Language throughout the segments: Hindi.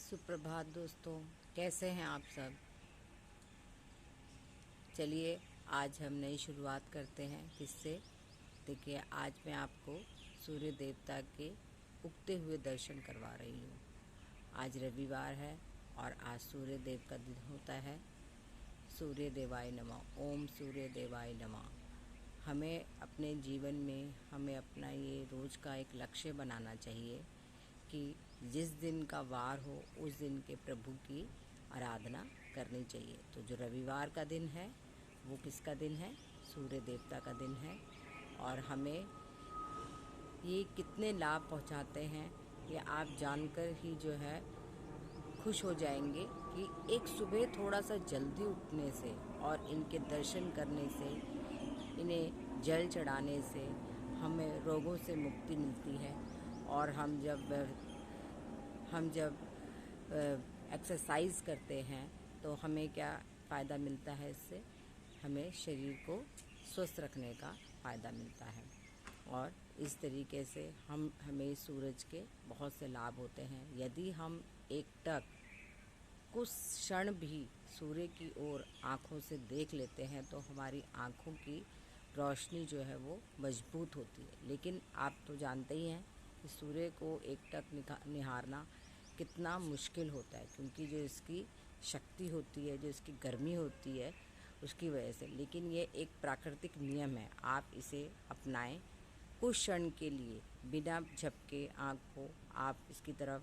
सुप्रभात दोस्तों, कैसे हैं आप सब। चलिए आज हम नई शुरुआत करते हैं। किससे? देखिए, आज मैं आपको सूर्य देवता के उगते हुए दर्शन करवा रही हूँ। आज रविवार है और आज सूर्य देव का दिन होता है। सूर्य देवाय नमः। ओम सूर्य देवाय नमः। हमें अपने जीवन में अपना ये रोज़ का एक लक्ष्य बनाना चाहिए कि जिस दिन का वार हो उस दिन के प्रभु की आराधना करनी चाहिए। तो जो रविवार का दिन है वो किसका दिन है? सूर्य देवता का दिन है। और हमें ये कितने लाभ पहुंचाते हैं ये आप जानकर ही जो है खुश हो जाएंगे कि एक सुबह थोड़ा सा जल्दी उठने से और इनके दर्शन करने से, इन्हें जल चढ़ाने से हमें रोगों से मुक्ति मिलती है। और हम जब एक्सरसाइज करते हैं तो हमें क्या फ़ायदा मिलता है? इससे हमें शरीर को स्वस्थ रखने का फ़ायदा मिलता है। और इस तरीके से हमें सूरज के बहुत से लाभ होते हैं। यदि हम एकटक कुछ क्षण भी सूर्य की ओर आँखों से देख लेते हैं तो हमारी आँखों की रोशनी जो है वो मजबूत होती है। लेकिन आप तो जानते ही हैं कि सूर्य को एकटक निहारना कितना मुश्किल होता है, क्योंकि जो इसकी शक्ति होती है, जो इसकी गर्मी होती है उसकी वजह से। लेकिन ये एक प्राकृतिक नियम है, आप इसे अपनाएं। कुछ क्षण के लिए बिना झपके आँख को आप इसकी तरफ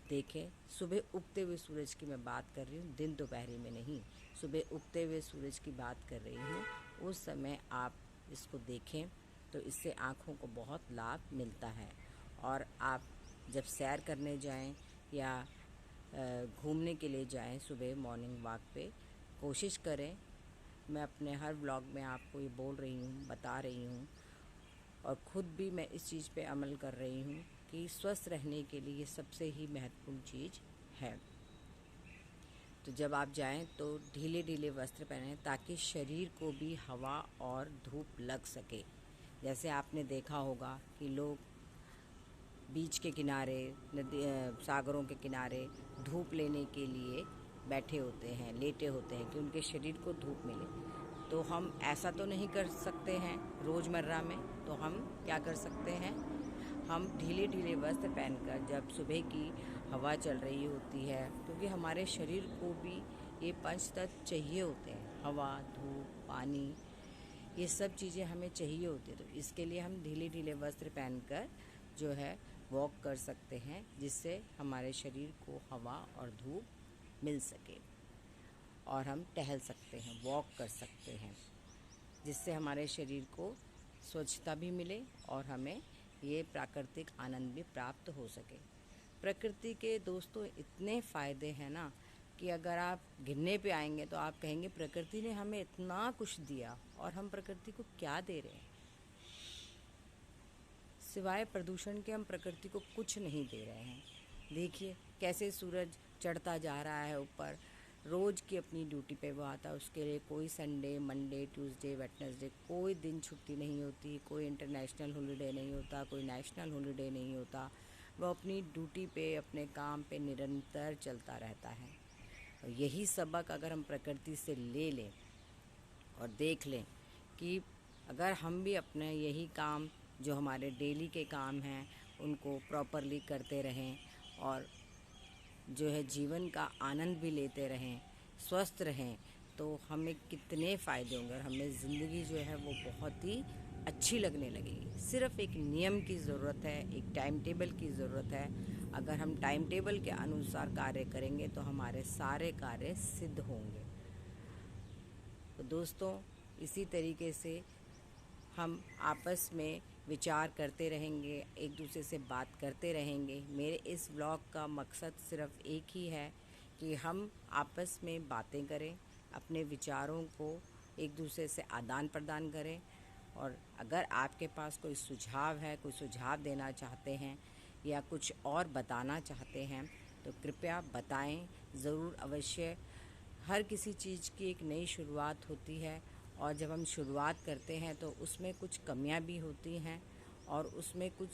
देखें। सुबह उगते हुए सूरज की मैं बात कर रही हूँ, दिन दोपहरी में नहीं। सुबह उगते हुए सूरज की बात कर रही हूँ। उस समय आप इसको देखें तो इससे आँखों को बहुत लाभ मिलता है। और आप जब सैर करने जाएं या घूमने के लिए जाएं सुबह मॉर्निंग वॉक पे, कोशिश करें। मैं अपने हर व्लॉग में आपको ये बोल रही हूँ, बता रही हूँ और ख़ुद भी मैं इस चीज़ पे अमल कर रही हूँ कि स्वस्थ रहने के लिए ये सबसे ही महत्वपूर्ण चीज़ है। तो जब आप जाएं तो ढीले ढीले वस्त्र पहनें ताकि शरीर को भी हवा और धूप लग सके। जैसे आपने देखा होगा कि लोग बीच के किनारे, नदी, सागरों के किनारे धूप लेने के लिए बैठे होते हैं, लेटे होते हैं कि उनके शरीर को धूप मिले। तो हम ऐसा तो नहीं कर सकते हैं रोज़मर्रा में। तो हम क्या कर सकते हैं? हम ढीले ढीले वस्त्र पहनकर जब सुबह की हवा चल रही होती है, क्योंकि हमारे शरीर को भी ये पंच तत्व चाहिए होते हैं, हवा, धूप, पानी, ये सब चीज़ें हमें चाहिए होती है। तो इसके लिए हम ढीले ढीले वस्त्र पहनकर जो है वॉक कर सकते हैं, जिससे हमारे शरीर को हवा और धूप मिल सके। और हम टहल सकते हैं, वॉक कर सकते हैं, जिससे हमारे शरीर को स्वच्छता भी मिले और हमें ये प्राकृतिक आनंद भी प्राप्त हो सके। प्रकृति के दोस्तों इतने फ़ायदे हैं ना कि अगर आप गिनने पे आएंगे तो आप कहेंगे प्रकृति ने हमें इतना कुछ दिया और हम प्रकृति को क्या दे रहे हैं? सिवाय प्रदूषण के हम प्रकृति को कुछ नहीं दे रहे हैं। देखिए कैसे सूरज चढ़ता जा रहा है ऊपर। रोज़ की अपनी ड्यूटी पे वो आता है, उसके लिए कोई संडे, मंडे, ट्यूसडे, वेडनेसडे कोई दिन छुट्टी नहीं होती, कोई इंटरनेशनल हॉलिडे नहीं होता, कोई नेशनल हॉलिडे नहीं होता। वो अपनी ड्यूटी पे, अपने काम पे निरंतर चलता रहता है। और यही सबक अगर हम प्रकृति से ले लें और देख लें कि अगर हम भी अपने यही काम, जो हमारे डेली के काम हैं, उनको प्रॉपरली करते रहें और जो है जीवन का आनंद भी लेते रहें, स्वस्थ रहें, तो हमें कितने फ़ायदे होंगे और हमें ज़िंदगी जो है वो बहुत ही अच्छी लगने लगेगी। सिर्फ़ एक नियम की ज़रूरत है, एक टाइम टेबल की ज़रूरत है। अगर हम टाइम टेबल के अनुसार कार्य करेंगे तो हमारे सारे कार्य सिद्ध होंगे। तो दोस्तों, इसी तरीके से हम आपस में विचार करते रहेंगे, एक दूसरे से बात करते रहेंगे। मेरे इस ब्लॉग का मकसद सिर्फ़ एक ही है कि हम आपस में बातें करें, अपने विचारों को एक दूसरे से आदान प्रदान करें। और अगर आपके पास कोई सुझाव है, कोई सुझाव देना चाहते हैं या कुछ और बताना चाहते हैं तो कृपया बताएं ज़रूर, अवश्य। हर किसी चीज़ की एक नई शुरुआत होती है और जब हम शुरुआत करते हैं तो उसमें कुछ कमियां भी होती हैं और उसमें कुछ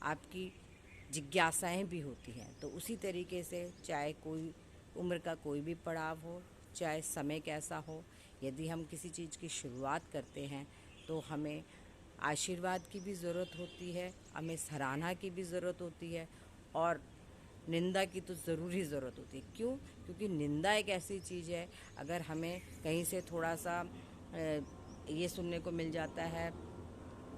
आपकी जिज्ञासाएं भी होती हैं। तो उसी तरीके से चाहे कोई उम्र का कोई भी पड़ाव हो, चाहे समय कैसा हो, यदि हम किसी चीज़ की शुरुआत करते हैं तो हमें आशीर्वाद की भी ज़रूरत होती है, हमें सराहना की भी ज़रूरत होती है, और निंदा की तो ज़रूर ही ज़रूरत होती है। क्यों? क्योंकि निंदा एक ऐसी चीज़ है, अगर हमें कहीं से थोड़ा सा ये सुनने को मिल जाता है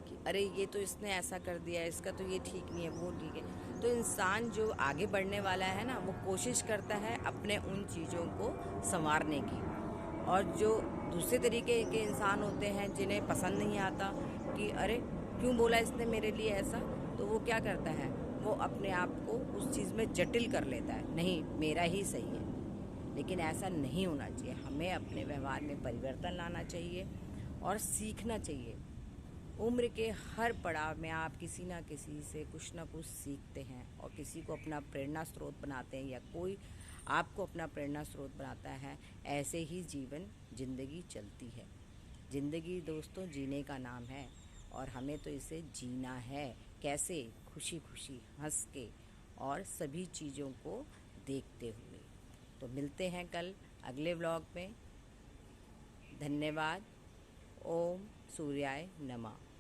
कि अरे ये तो इसने ऐसा कर दिया, इसका तो ये ठीक नहीं है, वो ठीक है, तो इंसान जो आगे बढ़ने वाला है ना, वो कोशिश करता है अपने उन चीज़ों को संवारने की। और जो दूसरे तरीके के इंसान होते हैं जिन्हें पसंद नहीं आता कि अरे क्यों बोला इसने मेरे लिए ऐसा, तो वो क्या करता है, वो अपने आप को उस चीज़ में जटिल कर लेता है, नहीं मेरा ही सही है। लेकिन ऐसा नहीं होना चाहिए, हमें अपने व्यवहार में परिवर्तन लाना चाहिए और सीखना चाहिए। उम्र के हर पड़ाव में आप किसी ना किसी से कुछ ना कुछ सीखते हैं और किसी को अपना प्रेरणा स्रोत बनाते हैं, या कोई आपको अपना प्रेरणा स्रोत बनाता है। ऐसे ही ज़िंदगी चलती है। ज़िंदगी दोस्तों जीने का नाम है, और हमें तो इसे जीना है। कैसे? खुशी खुशी हंस के और सभी चीज़ों को देखते हुए। तो मिलते हैं कल अगले व्लॉग में। धन्यवाद। ओम सूर्याय नमः।